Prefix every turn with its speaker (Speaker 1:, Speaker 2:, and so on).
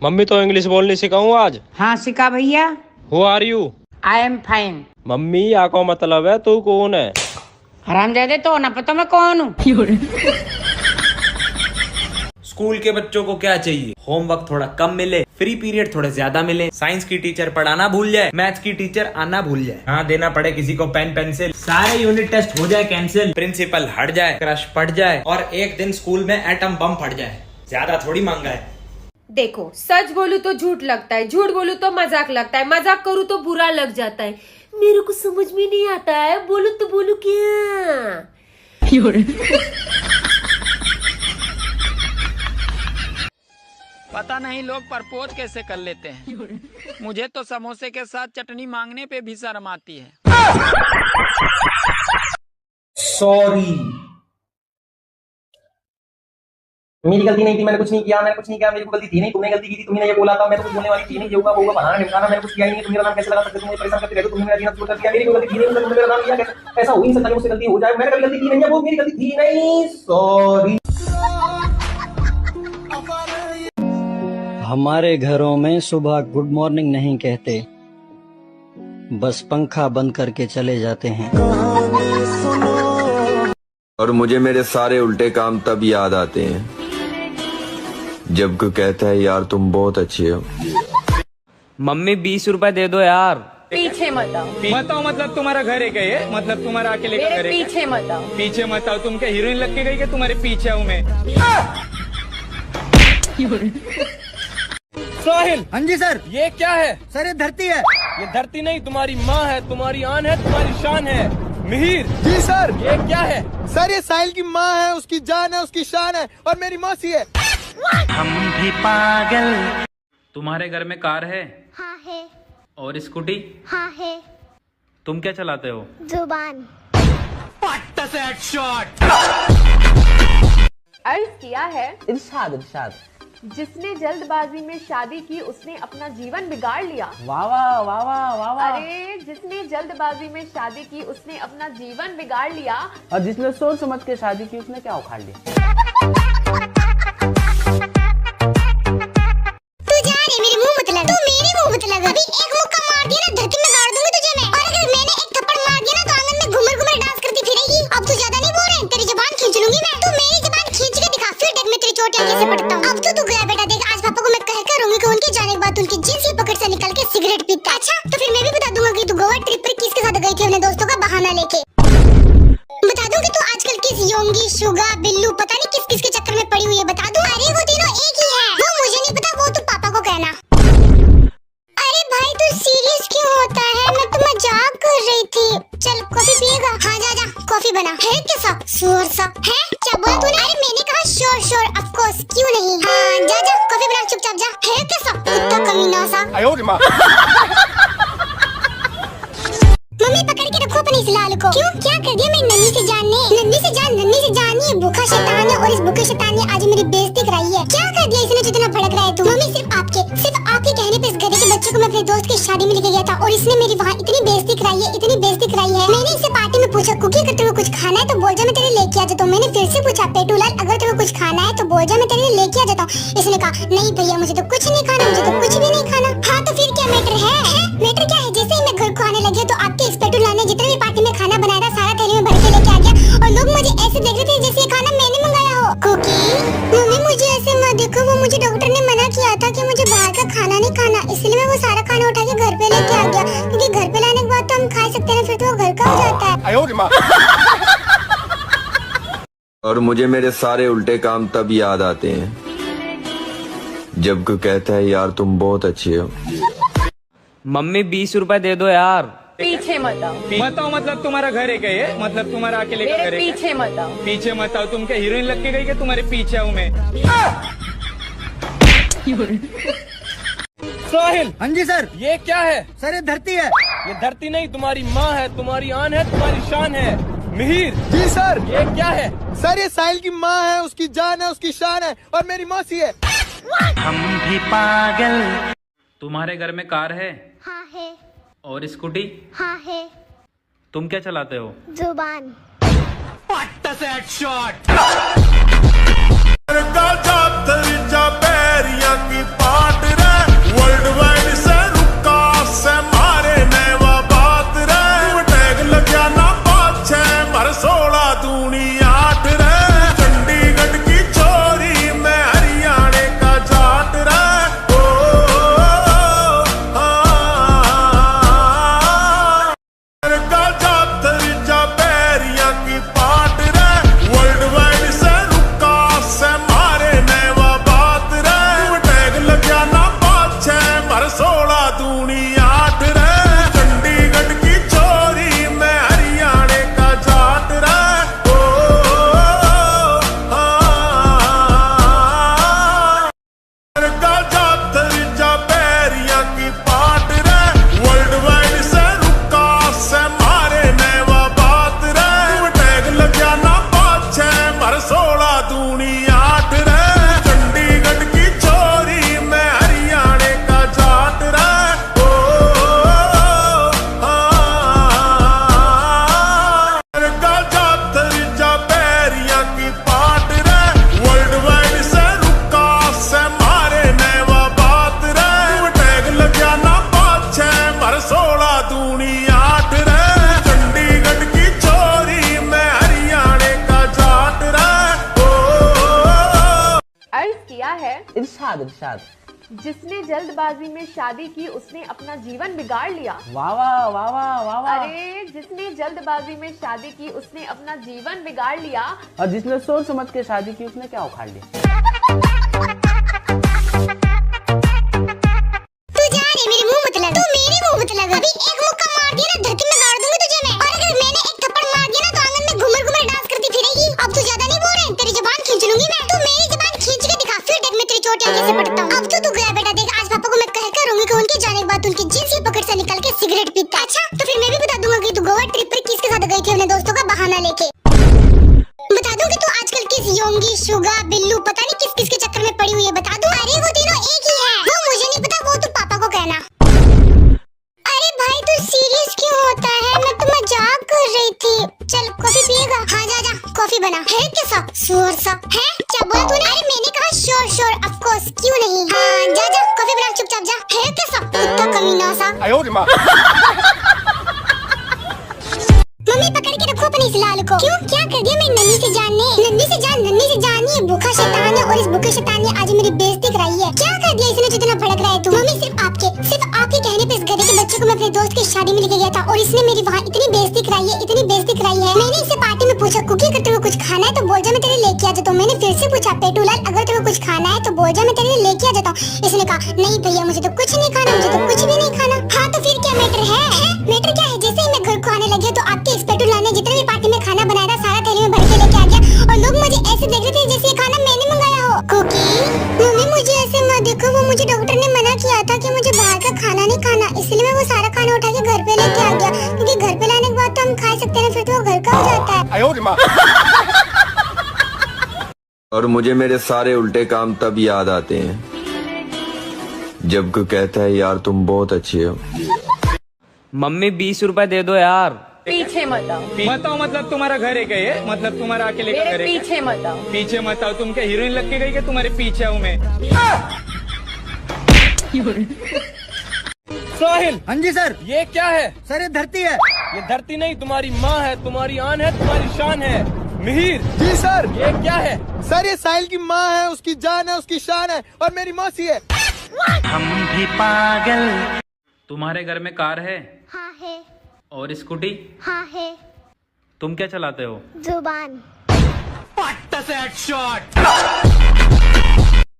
Speaker 1: Mummy तो English बोलनी सिखाऊं आज।
Speaker 2: हाँ सिखा भैया।
Speaker 1: Who are you?
Speaker 2: I am fine.
Speaker 1: Mummy या को मतलब है तू कौन है?
Speaker 2: हरामजादे तो ना पता मैं कौन हूँ।
Speaker 3: स्कूल के बच्चों को क्या चाहिए? होमवर्क थोड़ा कम मिले, फ्री पीरियड थोड़े ज्यादा मिले, साइंस की टीचर पढ़ाना भूल जाए, मैथ्स की टीचर आना भूल जाए, हाँ देना पड़े किसी को पेन पेंसिल, सारे यूनिट टेस्ट हो जाए कैंसिल, प्रिंसिपल हट जाए, क्रश पड़ जाए और एक दिन स्कूल में एटम बम फट जाए। ज्यादा थोड़ी मांगा है।
Speaker 4: देखो सच बोलूं तो झूठ लगता है, झूठ बोलूं तो मजाक लगता है, मजाक करूं तो बुरा लग जाता है। मेरे को समझ में नहीं आता है, बोलूं तो बोलूं क्या?
Speaker 5: पता नहीं लोग प्रपोज कैसे कर लेते हैं। मुझे तो समोसे के साथ चटनी मांगने पे भी शर्म आती है।
Speaker 6: सॉरी, मेरी गलती नहीं थी, मैंने कुछ नहीं किया, मेरी गलती थी नहीं, तुमने गलती की थी, तुमने ये बोला था, मैं तो कुछ बोलने वाली थी नहीं, ये होगा बनाना निकालना, मैंने कुछ किया ही नहीं, तुम मेरा नाम कैसे लगा सकते हो? मुझे परेशान करते रहते हो, तुमने मेरा जीना शुरू कर दिया, मेरी कोई गलती थी नहीं, तुमने मेरा नाम लिया, कैसे ऐसा हो ही नहीं सकता, मुझसे गलती हो जाए, मैंने कभी गलती की नहीं है, वो मेरी गलती थी नहीं, सॉरी।
Speaker 7: हमारे घरों में सुबह गुड मॉर्निंग नहीं कहते, बस पंखा बंद करके चले जाते हैं।
Speaker 8: और मुझे मेरे सारे उल्टे काम तब याद आते हैं जब कोई कहता है यार तुम बहुत अच्छे हो।
Speaker 3: मम्मी 20 रुपए दे दो यार।
Speaker 4: पीछे मत आओ।
Speaker 5: बताओ मतलब तुम्हारा घर है क्या ये? मतलब तुम्हारा अकेले का घर है?
Speaker 4: पीछे मत आओ।
Speaker 5: पीछे मत आओ। तुम क्या हीरोइन लग के गई कि तुम्हारे पीछे हूँ मैं? साहिल।
Speaker 9: हाँ जी सर।
Speaker 5: ये क्या है?
Speaker 9: सर ये धरती है।
Speaker 5: ये धरती नहीं, तुम्हारी माँ है, तुम्हारी आन है, तुम्हारी शान है। मिहिर।
Speaker 9: जी सर।
Speaker 5: ये क्या है?
Speaker 9: सर ये साहिल की माँ है, उसकी जान है, उसकी शान है और मेरी मौसी है।
Speaker 7: हम भी पागल।
Speaker 3: तुम्हारे घर में कार है?
Speaker 10: हाँ है।
Speaker 3: और स्कूटी?
Speaker 10: हाँ है।
Speaker 3: तुम क्या चलाते हो?
Speaker 10: जुबान।
Speaker 4: अर्ज किया है
Speaker 6: इरशाद इरशाद।
Speaker 4: जिसने जल्दबाजी में शादी की उसने अपना जीवन बिगाड़ लिया।
Speaker 6: वाह वाह वाह वाह वाह वाह।
Speaker 4: अरे जिसने जल्दबाजी में शादी की उसने अपना जीवन बिगाड़ लिया,
Speaker 6: और जिसने सोच समझ के शादी की उसने क्या उखाड़ लिया?
Speaker 10: तू जा रे, मेरे मुंह मत लगा, तू मेरे मुंह मत लगा। अभी एक मुक्का मार दिया ना धरती में गाड़ दूंगी तुझे मैं, और अगर मैंने एक थप्पड़ मार दिया ना तो आंगन में घूमर घूमर डांस करती फिरेगी। अब तू ज्यादा नहीं बोल रहे, तेरी जुबान खींच लूंगी मैं। तू मेरी जुबान खींच के दिखा, फिर देख मैं तेरी चोटियां कैसे पटता हूँ। अब तू गया बेटा, देख आज पापा को मैं कह करूंगी कि उनके जाने के बाद उनकी जींस की पॉकेट से निकल के सिगरेट पीता। अच्छा तो फिर मैं भी बता दूंगा कि तू गोवा ट्रिप पर किसके साथ गई थी अपने दोस्तों का बहाना लेके। बता दूं कि तू आजकल किस योंगी, शुगा, बिल्लू पता नहीं किस किस के चक्कर में पड़ी हुई है, बता दूं। अरे वो तीनों एक ही है, वो मुझे नहीं पता, वो तू पापा को कहना। अरे भाई तू सीरियस क्यों होता है? मैं तो मजाक कर रही थी। चल कॉफी पिएगा? हाँ जा जा कॉफी बना। है कैसा शोर सा है? क्या बोला तूने? अरे मैंने कहा शोर शोर, ऑफ कोर्स क्यों नहीं। हाँ जा जा कॉफी बना, चुपचाप जा। है कैसा कुत्ता कमीना सा? मम्मी पकड़ के रखो अपने इस लाल को। क्यों क्या कर दिया मेरी नन्ही से जान ने? नन्ही से जान ये भूखा शैतान है, और इस भूखे शैतान ने आज मेरी बेइज्जती कराई है। क्या कर दिया इसने जो इतना भड़क रहा है तू? मम्मी सिर्फ आपके कहने पे इस गधे के बच्चे को मैं अपने दोस्त की शादी में लेके गया था, और इसने मेरी वहाँ इतनी बेइज्जती कराई है। मैंने इसे पार्टी में पूछा कुकी अगर तुम्हें कुछ खाना है तो बोल जा मैं तेरे लेके आ जाता हूँ। मैंने फिर से पूछा पेटूलाल अगर तुम्हें कुछ खाना है तो बोल जा मैं तेरे लेके आ जाता हूँ। इसने कहा नहीं भैया मुझे तो कुछ नहीं खाना, मुझे तो कुछ भी नहीं खाना। हाँ तो फिर क्या मैटर है? मैटर क्या है? जैसे ही मैं घर को आने लगी तो आपके इस पेटूलाल ने जितने भी पार्टी में खाना बनाया था सारा थैली में भर के लेके आ गया, और लोग मुझे ऐसे देख रहे थे जैसे ये खाना मैंने मंगाया हो। कुकी मम्मी मुझे ऐसे मत देखो, वो मुझे डॉक्टर ने मना किया था कि मुझे बाहर का खाना नहीं खाना, इसलिए मैं वो सारा खाना उठा के घर पे लेके आ गया, क्योंकि घर पे लाने के बाद तो हम खा सकते हैं, फिर तो वो घर का हो जाता है।
Speaker 8: और मुझे मेरे सारे उल्टे काम तब याद आते हैं जब कोई कहता है यार तुम बहुत अच्छे हो।
Speaker 3: मम्मी 20 रुपए दे दो यार।
Speaker 4: पीछे मत आओ।
Speaker 5: बताओ मतलब तुम्हारा घर है क्या ये? मतलब तुम्हारा अकेले का घर है?
Speaker 4: पीछे मत आओ।
Speaker 5: पीछे मत आओ। तुम क्या हीरोइन लग के गई कि तुम्हारे पीछे हूँ मैं? साहिल।
Speaker 9: हाँ जी सर।
Speaker 5: ये क्या है?
Speaker 9: सर ये धरती है।
Speaker 5: ये धरती नहीं, तुम्हारी माँ है, तुम्हारी आन है, तुम्हारी शान है। मिहिर।
Speaker 9: जी सर।
Speaker 5: ये क्या है?
Speaker 9: सर ये साहिल की माँ है, उसकी जान है, उसकी शान है और मेरी मौसी है।
Speaker 7: हम भी पागल।
Speaker 3: तुम्हारे घर में कार है?
Speaker 10: हाँ है।
Speaker 3: और स्कूटी?
Speaker 10: हाँ है।
Speaker 3: तुम क्या चलाते हो?
Speaker 10: जुबान।
Speaker 11: शॉट इरशाद।
Speaker 4: जिसने जल्दबाजी में शादी की उसने अपना जीवन बिगाड़ लिया।
Speaker 11: वाह वाह वाह वाह वाह वाह।
Speaker 4: अरे जिसने जल्दबाजी में शादी की उसने अपना जीवन बिगाड़ लिया।
Speaker 11: और जिसने सोच समझ के शादी की उसने क्या उखाड़ लिया।
Speaker 10: तू जा रे, मेरे मुंह मत लग, तू मेरे मुंह मत लग। अभी एक मुक्का मार दिया ना, धरती में गाड़ दूंगी तुझे मैं। और अगर मैंने एक थप्पड़ मार दिया ना तो आंगन में घूमर घूमर डांस करती फिरेगी। अब तू ज्यादा नहीं बोल रहे, तेरी जुबान खींच लूंगी मैं। तू मेरी जुबान खींच के दिखा, फिर देख मैं तेरी चोटियां कैसे पटता हूँ। अब तो तू गया बेटा, देख आज पापा को मैं कह करूंगी कि उनके जाने के बाद उनकी जींस की पॉकेट से निकल के सिगरेट पीता। अच्छा तो फिर मैं भी बता दूंगा कि तू गोवा ट्रिप पर किसके साथ गई थी अपने दोस्तों का बहाना लेके। बता दूं कि तू आजकल किस योंगी, शुगा, बिल्लू पता नहीं किस किस के चक्कर में पड़ी हुई है। बता दूं, अरे वो तीनों एक ही है। वो मुझे नहीं पता, वो तू पापा को कहना। अरे भाई तू सीरियस क्यों होता है? मैं तो मजाक कर रही थी। चल कॉफी पिएगा? हाँ जा जा कॉफी बना। है कैसा शोर सा है? क्या बोला तूने? अरे मैंने कहा शोर शोर, ऑफ कोर्स क्यों नहीं। हाँ जा जा कॉफी बना, चुपचाप जा। है कैसा कुत्ता कमीना सा। मम्मी पकड़ के रखो अपनी इस लाल को। क्यों क्या कर दिया मेरी नन्ही से जान ने? नन्ही से जान ये भूखा शैतान है और इस भूखे शैतान ने आज मेरी बेइज्जती कराई है। क्या कर दिया इसने जो इतना भड़क रहा है तू? मम्मी सिर्फ आपके कहने पे इस गधे के बच्चे को मैं अपने दोस्त की शादी में लेके गया था और इसने मेरी वहाँ इतनी बेइज्जती कराई है। मैंने इससे पार्टी में पूछा कुकी अगर तुम्हें कुछ खाना है तो बोल जा मैं तेरे लिए लेके आ जाता हूँ। मैंने फिर से पूछा पेटूलाल अगर तुम्हें कुछ खाना है तो बोल जा मैं तेरे लिए लेके आ जाता हूँ। इसने कहा नहीं भैया मुझे तो कुछ नहीं खाना, मुझे तो कुछ भी नहीं खाना। हाँ तो फिर क्या मैटर है? मैटर क्या है? जैसे ही मैं घर को आने लगी तो आपके इस पेटूलाल ने जितने भी पार्टी में खाना बनाया था सारा थैली में भर के लेके आ गया और लोग मुझे ऐसे देख रहे थे जैसे ये खाना मैंने मंगाया हो। कुकी मम्मी मुझे ऐसे मत देखो, वो मुझे डॉक्टर ने मना किया था कि मुझे बाहर का खाना नहीं खाना, इसलिए मैं वो सारा खाना उठा के घर पे लेके आ गया। क्योंकि घर पे लाने के बाद तो हम खा सकते हैं, फिर तो वो घर का हो जाता है।
Speaker 8: और मुझे मेरे सारे उल्टे काम तब याद आते हैं जब कोई कहता है यार तुम बहुत अच्छे हो।
Speaker 3: मम्मी 20 रुपए दे दो यार।
Speaker 5: पीछे मत आओ। मत आओ मतलब तुम्हारा घर है क्या ये? मतलब तुम्हारा अकेले का घर है? पीछे मत आओ। पीछे मत आओ। तुम क्या हीरोइन लग के गई कि तुम्हारे पीछे हूँ मैं?
Speaker 9: साहिल।
Speaker 1: हाँ जी सर।
Speaker 9: ये क्या है?
Speaker 1: सर ये धरती है।
Speaker 9: ये धरती नहीं, तुम्हारी माँ है, तुम्हारी आन है, तुम्हारी शान है। मिहिर।
Speaker 1: जी सर।
Speaker 9: ये क्या है?
Speaker 1: सर ये साहिल की माँ है, उसकी जान है, उसकी शान है और मेरी मौसी है।
Speaker 11: हम भी पागल।
Speaker 5: तुम्हारे घर में कार है?
Speaker 10: हाँ है।
Speaker 5: और स्कूटी?
Speaker 10: हाँ है।
Speaker 5: तुम क्या चलाते हो?
Speaker 10: जुबान।
Speaker 9: पट्टा से हेडशॉट।